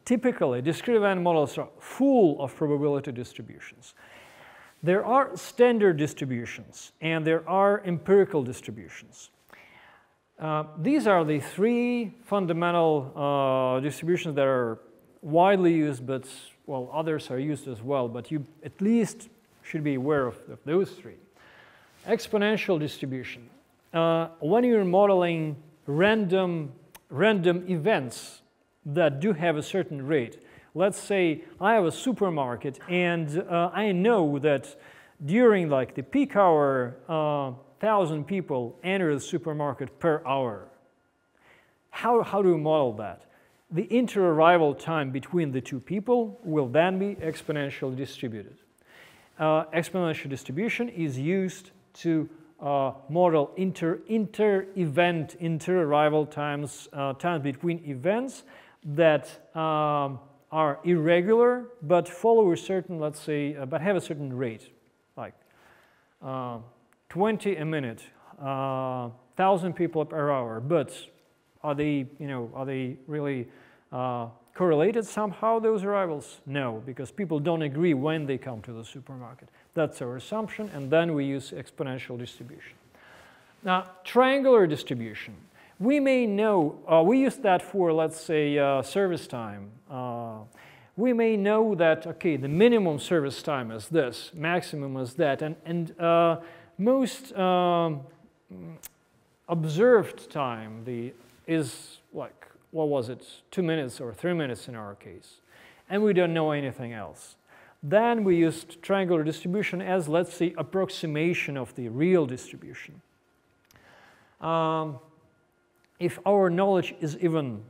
typically, discrete event models are full of probability distributions. There are standard distributions, and there are empirical distributions. These are the three fundamental distributions that are widely used, but, well, others are used as well, but you at least should be aware of those three. Exponential distribution. When you're modeling random events that do have a certain rate, let's say I have a supermarket and I know that during like the peak hour, 1,000 people enter the supermarket per hour. How do you model that? The inter-arrival time between the two people will then be exponentially distributed. Exponential distribution is used to model inter-event, inter-arrival times, times between events that are irregular but follow a certain, let's say, but have a certain rate, like 20 a minute, 1,000 people per hour. But are they, are they really correlated somehow, those arrivals? No, because people don't agree when they come to the supermarket. That's our assumption, and then we use exponential distribution. Now, triangular distribution. We may know, we use that for, let's say, service time. We may know that, okay, the minimum service time is this, maximum is that, and most observed time is like, what was it, 2 minutes or 3 minutes in our case, and we don't know anything else. Then we used triangular distribution as, let's say, approximation of the real distribution. If our knowledge is even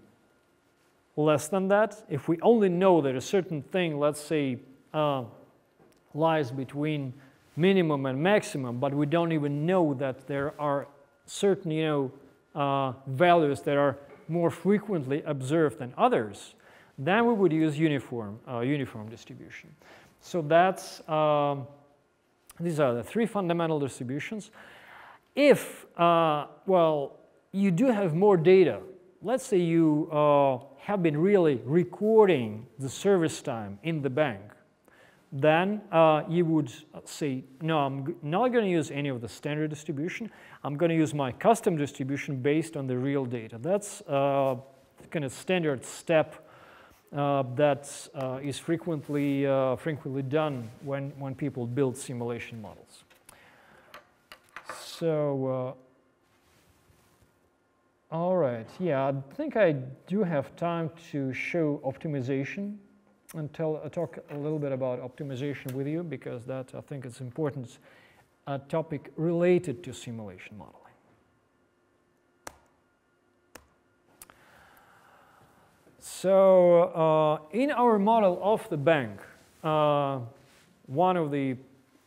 less than that, if we only know that a certain thing, let's say, lies between minimum and maximum, but we don't even know that there are certain, values that are more frequently observed than others, then we would use uniform distribution. So that's, these are the three fundamental distributions. If, well, you do have more data, let's say you have been really recording the service time in the bank, then you would say, no, I'm not going to use any of the standard distribution. I'm going to use my custom distribution based on the real data. That's kind of standard step that is frequently done when people build simulation models. So, all right, yeah, I think I do have time to show optimization and talk a little bit about optimization with you, because that, I think, is important topic related to simulation modeling. So in our model of the bank, one of the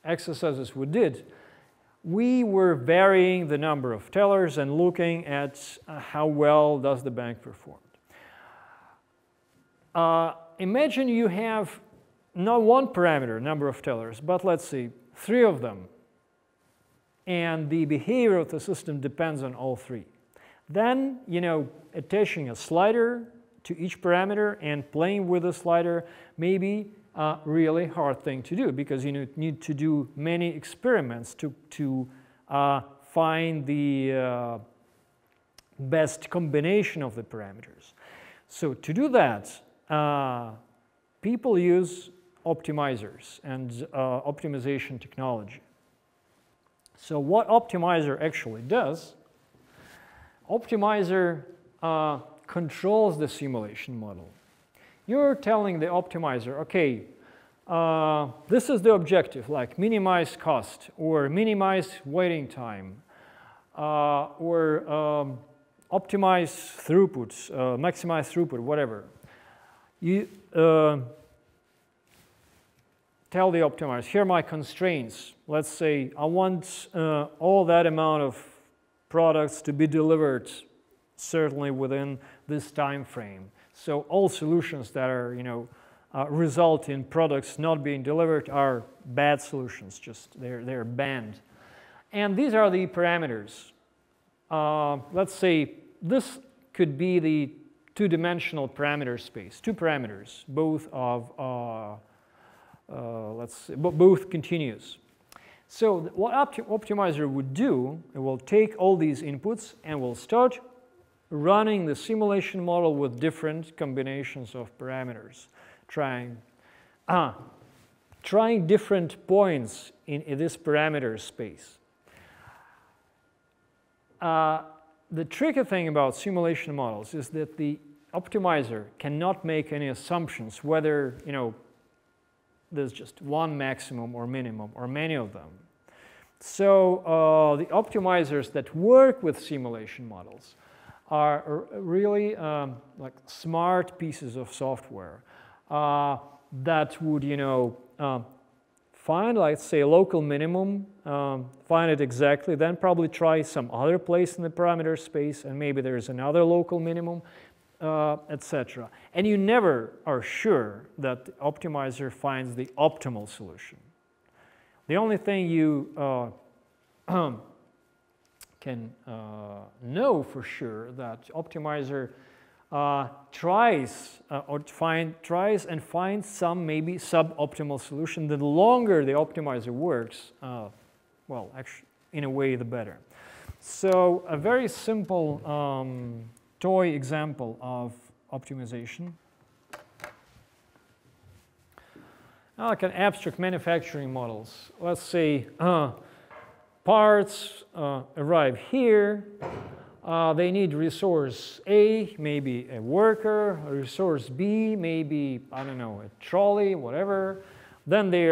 exercises we did, we were varying the number of tellers and looking at how well does the bank perform. Imagine you have not one parameter, number of tellers, but let's say 3 of them, and the behavior of the system depends on all 3. Then, attaching a slider to each parameter and playing with the slider may be a really hard thing to do, because you need to do many experiments to find the best combination of the parameters. So to do that, people use optimizers and optimization technology. So what optimizer actually does, optimizer controls the simulation model. You're telling the optimizer, okay, this is the objective, like minimize cost, or minimize waiting time, or optimize throughput, maximize throughput, whatever. You tell the optimizer, here are my constraints. Let's say I want all that amount of products to be delivered certainly within this time frame. So all solutions that are, result in products not being delivered are bad solutions. Just they're banned. And these are the parameters. Let's say this could be the two-dimensional parameter space, two parameters, both of both continuous. So what optimizer would do, it will take all these inputs and will start running the simulation model with different combinations of parameters, trying different points in this parameter space. The tricky thing about simulation models is that the optimizer cannot make any assumptions whether, there's just one maximum or minimum or many of them. So the optimizers that work with simulation models are really like smart pieces of software that would, find, let's say, a local minimum, find it exactly, then probably try some other place in the parameter space, and maybe there's another local minimum, etc. And you never are sure that the optimizer finds the optimal solution. The only thing you can know for sure that optimizer tries and finds some maybe suboptimal solution. The longer the optimizer works, well, actually, in a way, the better. So a very simple toy example of optimization. Like an abstract manufacturing models. Let's say parts arrive here. They need resource A, maybe a worker, a resource B, maybe, I don't know, a trolley, whatever. Then they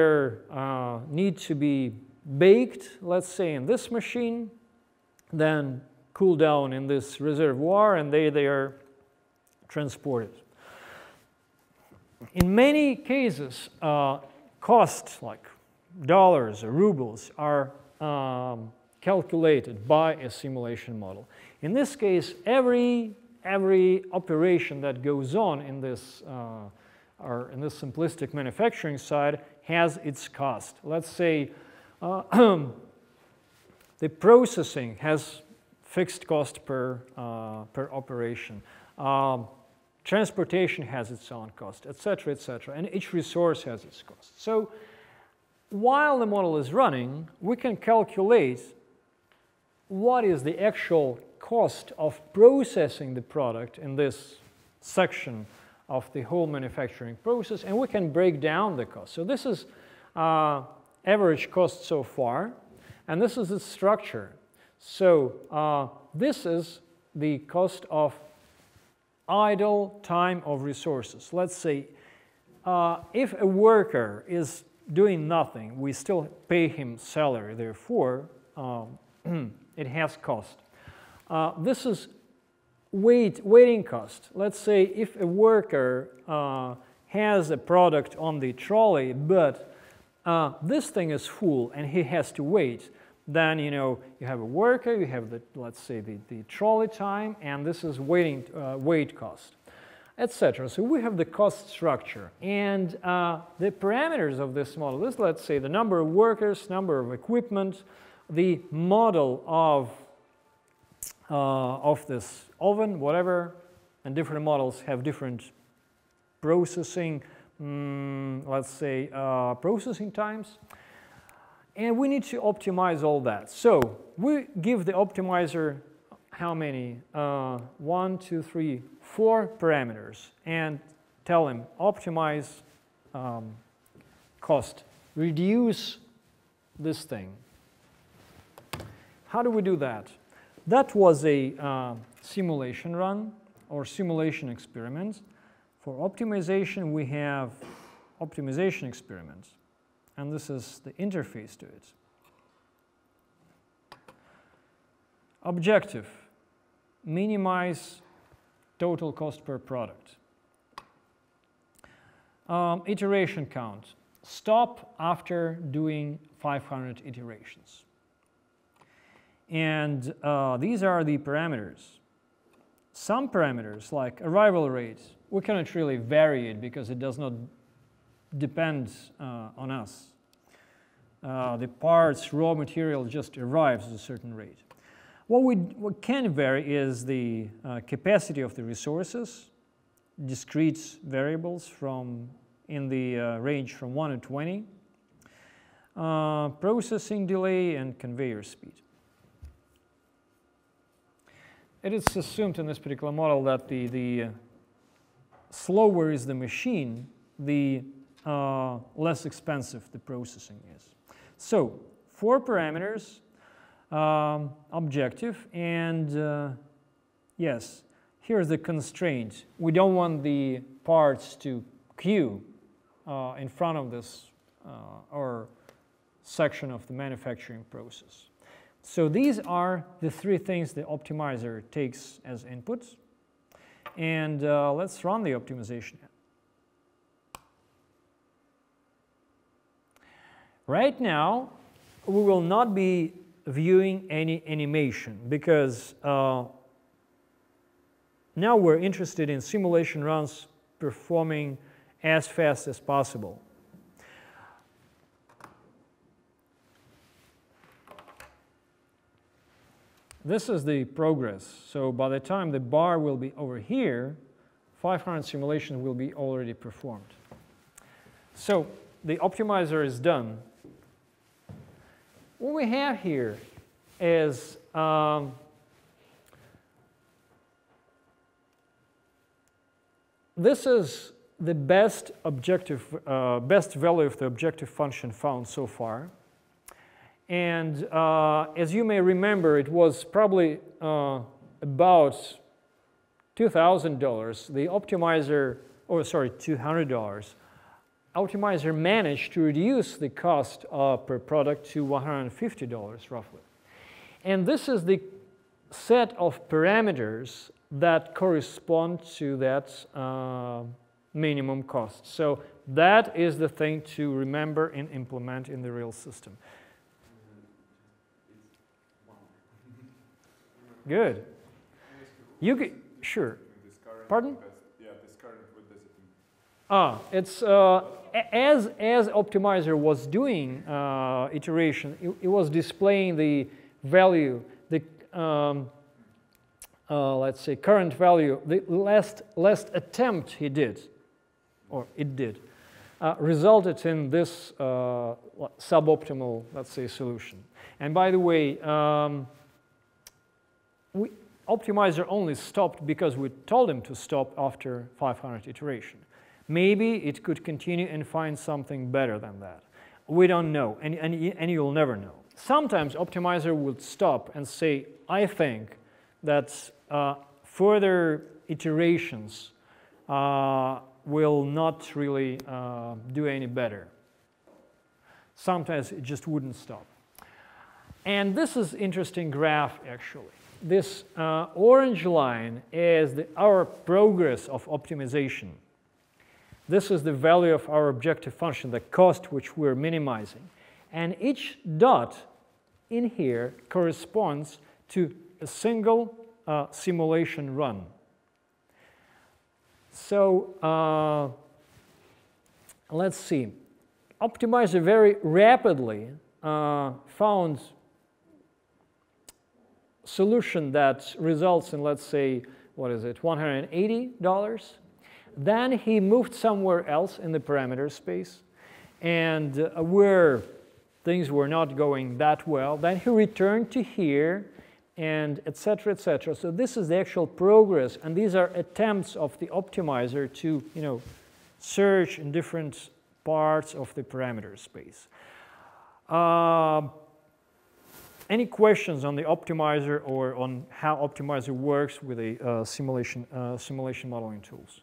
need to be baked, let's say, in this machine, then cool down in this reservoir, and they are transported. In many cases, costs like dollars or rubles are calculated by a simulation model. In this case, every operation that goes on in this simplistic manufacturing side has its cost. Let's say the processing has fixed cost per operation. Transportation has its own cost, etc., etc., and each resource has its cost. So while the model is running, we can calculate what is the actual cost of processing the product in this section of the whole manufacturing process, and we can break down the cost. So this is average cost so far, and this is its structure. So this is the cost of idle time of resources. Let's say if a worker is doing nothing, we still pay him salary, therefore it has cost. This is waiting cost. Let's say if a worker has a product on the trolley, but this thing is full and he has to wait, then you have a worker, you have the, let's say, the trolley time, and this is wait cost, etc. So we have the cost structure, and the parameters of this model is, let's say, the number of workers, number of equipment, the model of this oven, whatever, and different models have different processing, let's say, processing times. And we need to optimize all that. So we give the optimizer how many? 1, 2, 3, 4 parameters, and tell him optimize cost, reduce this thing. How do we do that? That was a simulation run or simulation experiment. For optimization, we have optimization experiments. And this is the interface to it. Objective, minimize total cost per product. Iteration count, stop after doing 500 iterations. And these are the parameters. Some parameters, like arrival rate, we cannot really vary it because it does not depend on us. The parts, raw material just arrives at a certain rate. What can vary is the capacity of the resources, discrete variables in the range from 1 to 20, processing delay, and conveyor speed. It is assumed in this particular model that the slower is the machine, the less expensive the processing is. So 4 parameters, objective, and yes, here's the constraint. We don't want the parts to queue in front of this or section of the manufacturing process. So these are the 3 things the optimizer takes as inputs. And let's run the optimization. Right now, we will not be viewing any animation because now we're interested in simulation runs performing as fast as possible. This is the progress. So by the time the bar will be over here, 500 simulations will be already performed. So the optimizer is done. What we have here is this is the best value of the objective function found so far. And as you may remember, it was probably about $2,000. The optimizer, oh sorry, $200. Optimizer managed to reduce the cost per product to $150 roughly. And this is the set of parameters that correspond to that minimum cost. So that is the thing to remember and implement in the real system. Good. You could, sure. Pardon? Yeah, this current, what does it mean? It's as optimizer was doing iteration, it was displaying the value, the let's say current value, the last attempt he did, or it did, resulted in this suboptimal, let's say, solution. And by the way, optimizer only stopped because we told him to stop after 500 iteration. Maybe it could continue and find something better than that. We don't know, and you'll never know. Sometimes optimizer would stop and say, I think that further iterations will not really do any better. Sometimes it just wouldn't stop. And this is interesting graph, actually. This orange line is our progress of optimization. This is the value of our objective function, the cost which we're minimizing. And each dot in here corresponds to a single simulation run. So let's see. Optimizer very rapidly found solution that results in, let's say, what is it, $180. Then he moved somewhere else in the parameter space, and where things were not going that well, then he returned to here, and etc., etc. So this is the actual progress, and these are attempts of the optimizer to, search in different parts of the parameter space. Any questions on the optimizer or on how optimizer works with the simulation modeling tools?